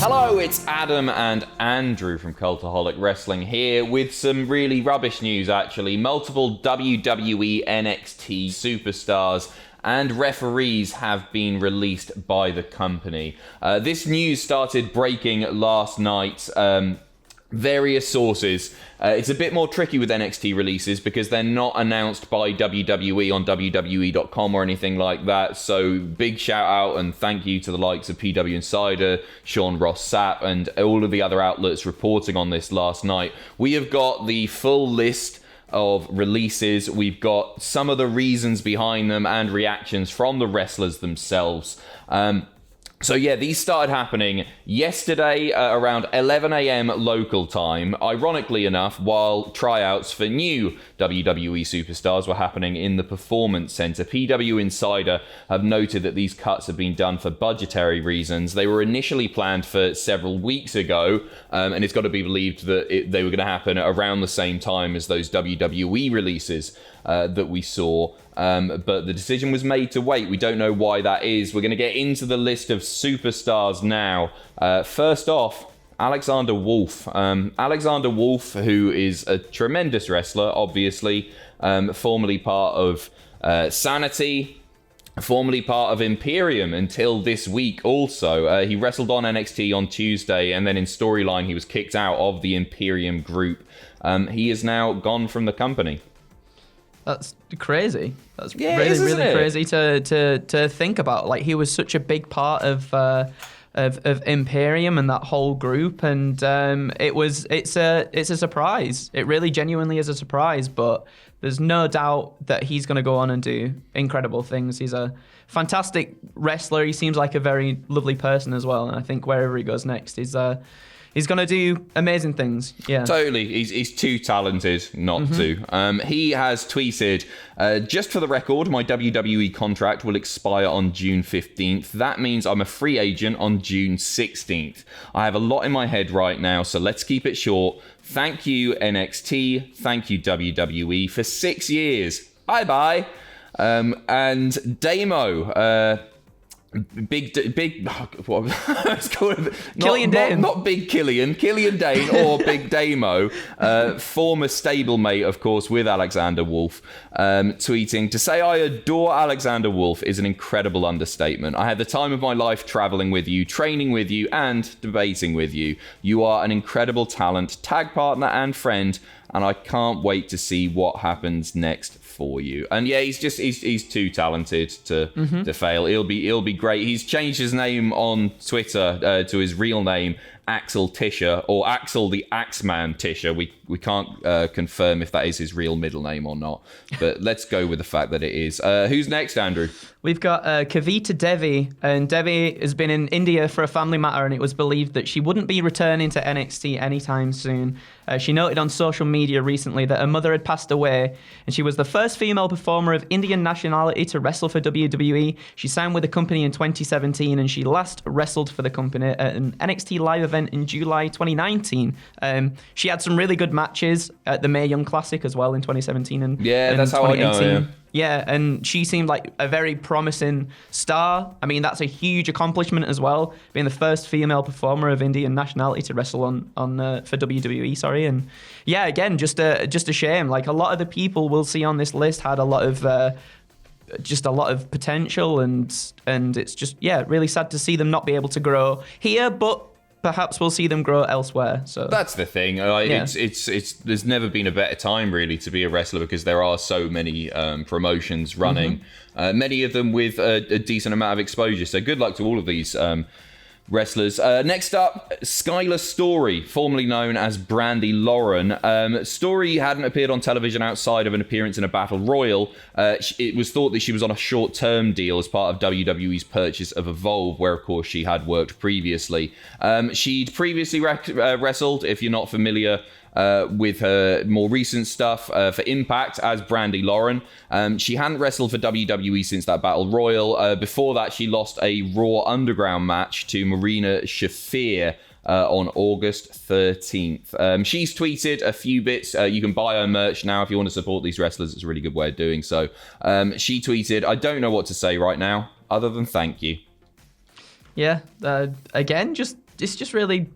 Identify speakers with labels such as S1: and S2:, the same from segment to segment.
S1: Hello, it's Adam and Andrew from Cultaholic Wrestling here with some really rubbish news, actually. Multiple WWE NXT Superstars and referees have been released by the company. This news started breaking last night. Various sources. It's a bit more tricky with NXT releases because they're not announced by WWE on WWE.com or anything like that. So big shout out and thank you to the likes of PW Insider, Sean Ross Sapp, and all of the other outlets reporting on this last night. We have got the full list of releases. We've got some of the reasons behind them and reactions from the wrestlers themselves. So yeah, these started happening yesterday around 11 a.m. local time. Ironically enough, while tryouts for new WWE Superstars were happening in the Performance Center. PW Insider have noted that these cuts have been done for budgetary reasons. They were initially planned for several weeks ago, and it's got to be believed that they were going to happen around the same time as those WWE releases that we saw. But the decision was made to wait. We don't know why that is. We're going to get into the list of superstars now. First off, Alexander Wolfe. Alexander Wolfe, who is a tremendous wrestler, obviously, formerly part of Sanity, formerly part of Imperium until this week also. He wrestled on NXT on Tuesday, and then in storyline he was kicked out of the Imperium group. He is now gone from the company.
S2: That's crazy. That's
S1: yeah,
S2: really crazy to think about. Like, he was such a big part of Imperium and that whole group, and it's a surprise. It really genuinely is a surprise, but there's no doubt that he's going to go on and do incredible things. He's a fantastic wrestler. He seems like a very lovely person as well, and I think wherever he goes next, he's going to do amazing things. Yeah,
S1: totally. He's too talented not to. He has tweeted, just for the record, my WWE contract will expire on June 15th. That means I'm a free agent on June 16th. I have a lot in my head right now, so let's keep it short. Thank you, NXT. Thank you, WWE, for 6 years. Bye-bye. And Damo... Big, what it's called?
S2: Killian Dane.
S1: Not Big Killian Dane or Big Damo, former stablemate, of course, with Alexander Wolfe, tweeting, to say I adore Alexander Wolfe is an incredible understatement. I had the time of my life traveling with you, training with you, and debating with you. You are an incredible talent, tag partner, and friend, and I can't wait to see what happens next for you. And yeah, he's too talented to fail. He'll be great. He's changed his name on Twitter to his real name, Axel Tischer, or Axel the Axeman Tischer. We can't confirm if that is his real middle name or not, but let's go with the fact that it is. Who's next, Andrew?
S2: We've got Kavita Devi, and Devi has been in India for a family matter, and it was believed that she wouldn't be returning to NXT anytime soon. She noted on social media recently that her mother had passed away, and she was the first female performer of Indian nationality to wrestle for WWE. She signed with the company in 2017, and she last wrestled for the company at an NXT live event in July 2019. She had some really good matches at the Mae Young Classic as well in 2017 and
S1: that's 2018. How I know him.
S2: Yeah, and she seemed like a very promising star. I mean, that's a huge accomplishment as well, being the first female performer of Indian nationality to wrestle on for WWE. Sorry, and yeah, again, just a shame. Like, a lot of the people we'll see on this list had a lot of potential, and it's just really sad to see them not be able to grow here, but perhaps we'll see them grow elsewhere. So
S1: that's the thing. It's there's never been a better time really to be a wrestler, because there are so many promotions running, many of them with a decent amount of exposure. So good luck to all of these wrestlers. Next up, Skyler Story, formerly known as Brandy Lauren. Story hadn't appeared on television outside of an appearance in a battle royal. It was thought that she was on a short-term deal as part of WWE's purchase of Evolve, where of course she had worked previously. She'd previously wrestled, if you're not familiar with her more recent stuff, for Impact as Brandy Lauren. She hadn't wrestled for WWE since that Battle Royal. Before that, she lost a Raw Underground match to Marina Shafir on August 13th. She's tweeted a few bits. You can buy her merch now if you want to support these wrestlers. It's a really good way of doing so. She tweeted, I don't know what to say right now, other than thank you.
S2: Yeah, again, just it's just really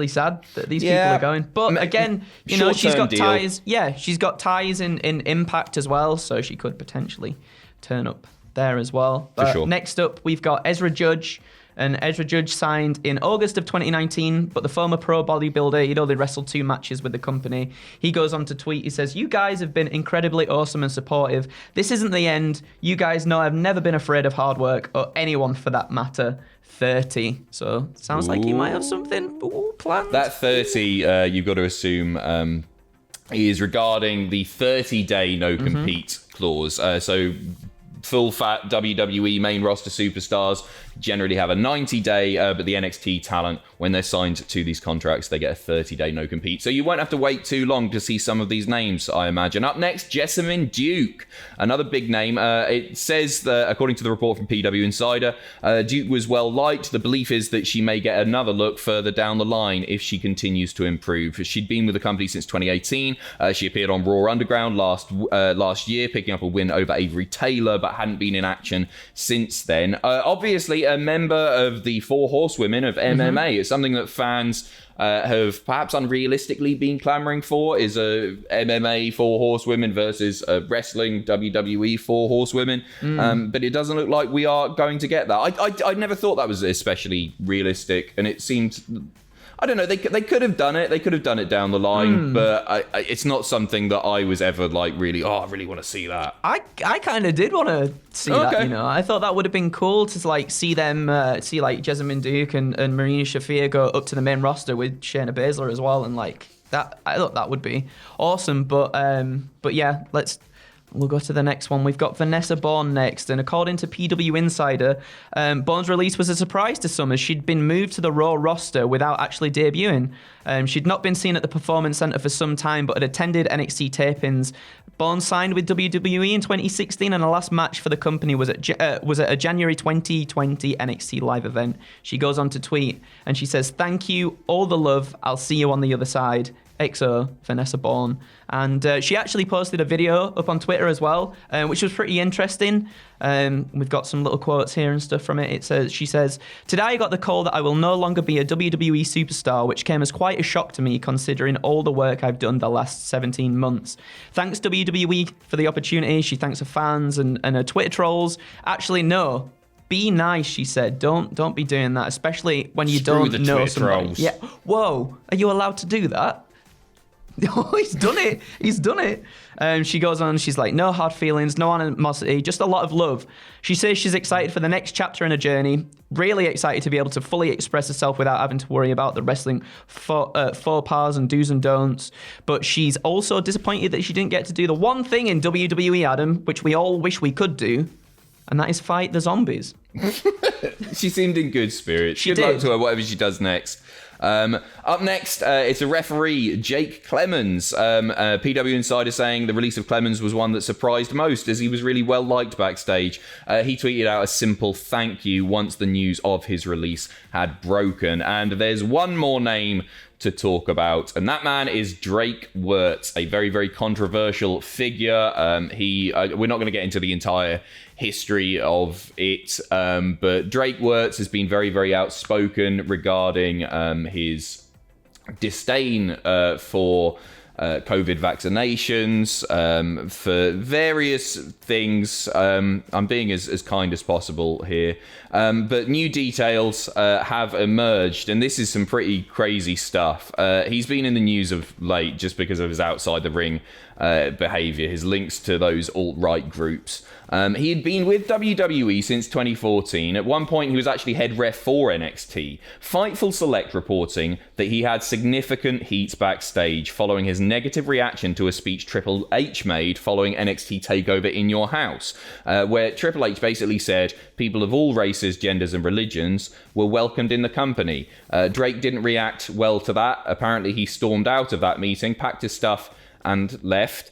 S2: sad that these people are going. But again, you know, she's got ties. Yeah, she's got ties in Impact as well, so she could potentially turn up there as well. But
S1: for sure.
S2: Next up, we've got Ezra Judge. And Ezra Judge signed in August of 2019, but the former pro bodybuilder, he'd only wrestled 2 matches with the company. He goes on to tweet, he says, "You guys have been incredibly awesome and supportive. This isn't the end. You guys know I've never been afraid of hard work, or anyone for that matter. 30. So, sounds like he might have something planned.
S1: That 30, you've got to assume, is regarding the 30-day no-compete clause. So full-fat WWE main roster superstars generally have a 90-day, but the NXT talent, when they're signed to these contracts, they get a 30-day no-compete. So you won't have to wait too long to see some of these names, I imagine. Up next, Jessamyn Duke, another big name. It says that, according to the report from PW Insider, Duke was well-liked. The belief is that she may get another look further down the line if she continues to improve. She'd been with the company since 2018. She appeared on Raw Underground last year, picking up a win over Avery Taylor, but hadn't been in action since then. Obviously, a member of the Four Horsewomen of MMA. It's something that fans have perhaps unrealistically been clamoring for, is a MMA Four Horsewomen versus a wrestling WWE Four Horsewomen. But it doesn't look like we are going to get that. I never thought that was especially realistic, and it seemed... I don't know, they could have done it. They could have done it down the line, but it's not something that I was ever like really, I really want to see that.
S2: I kind of did want to see that, you know. I thought that would have been cool to like see them, see like Jessamyn Duke and Marina Shafir go up to the main roster with Shayna Baszler as well, and like that. I thought that would be awesome. But yeah, we'll go to the next one. We've got Vanessa Bourne next, and according to PW Insider, Bourne's release was a surprise to some as she'd been moved to the Raw roster without actually debuting. She'd not been seen at the Performance Center for some time, but had attended NXT tapings. Bourne signed with WWE in 2016, and her last match for the company was at a January 2020 NXT live event. She goes on to tweet, and she says, "Thank you, all the love. I'll see you on the other side. XO, Vanessa Bourne." And she actually posted a video up on Twitter as well, which was pretty interesting. We've got some little quotes here and stuff from it. She says, "Today I got the call that I will no longer be a WWE superstar, which came as quite a shock to me considering all the work I've done the last 17 months. Thanks WWE for the opportunity." She thanks her fans and her Twitter trolls. "Actually, no. Be nice," she said. Don't be doing that, especially when you don't know somebody."
S1: Trolls.
S2: Yeah. Whoa, are you allowed to do that? Oh, he's done it. He's done it. She goes on, she's like, "No hard feelings, no animosity, just a lot of love." She says she's excited for the next chapter in her journey, really excited to be able to fully express herself without having to worry about the wrestling faux pas and do's and don'ts. But she's also disappointed that she didn't get to do the one thing in WWE, Adam, which we all wish we could do, and that is fight the zombies.
S1: She seemed in good spirits. Good luck to her, whatever she does next. Up next, it's a referee, Jake Clemens. PW Insider saying the release of Clemens was one that surprised most, as he was really well liked backstage. He tweeted out a simple thank you once the news of his release had broken. And there's one more name to talk about, and that man is Drake Wurtz, a very, very controversial figure. We're not going to get into the entire history of it, but Drake Wurtz has been very, very outspoken regarding his disdain for COVID vaccinations, for various things. I'm being as kind as possible here. But new details have emerged, and this is some pretty crazy stuff. He's been in the news of late just because of his outside the ring behavior, his links to those alt-right groups. He had been with WWE since 2014. At one point, he was actually head ref for NXT. Fightful Select reporting that he had significant heat backstage following his negative reaction to a speech Triple H made following NXT TakeOver in Your House, where Triple H basically said people of all races, genders, and religions were welcomed in the company. Drake didn't react well to that. Apparently, he stormed out of that meeting, packed his stuff, and left.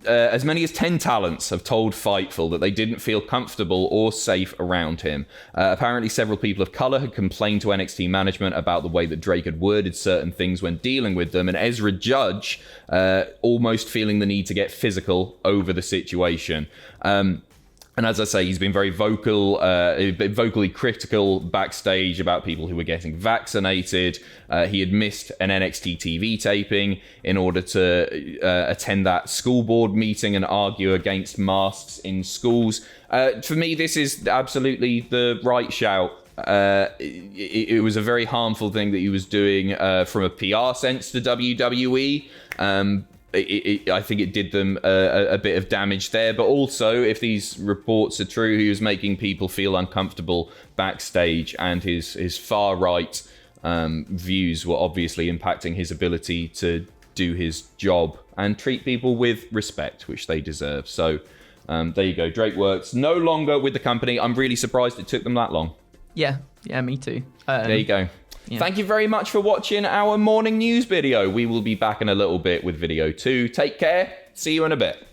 S1: As many as 10 talents have told Fightful that they didn't feel comfortable or safe around him. Apparently, several people of colour had complained to NXT management about the way that Drake had worded certain things when dealing with them, and Ezra Judge almost feeling the need to get physical over the situation. And as I say, he's been very vocally critical backstage about people who were getting vaccinated. He had missed an NXT TV taping in order to attend that school board meeting and argue against masks in schools. For me, this is absolutely the right shout. It was a very harmful thing that he was doing from a PR sense to WWE. I think it did them a bit of damage there, but also if these reports are true, he was making people feel uncomfortable backstage, and his far right views were obviously impacting his ability to do his job and treat people with respect, which they deserve. So there you go. Drake Wurtz no longer with the company. I'm really surprised it took them that long.
S2: Yeah, me too.
S1: There you go.
S2: Yeah.
S1: Thank you very much for watching our morning news video. We will be back in a little bit with video 2. Take care. See you in a bit.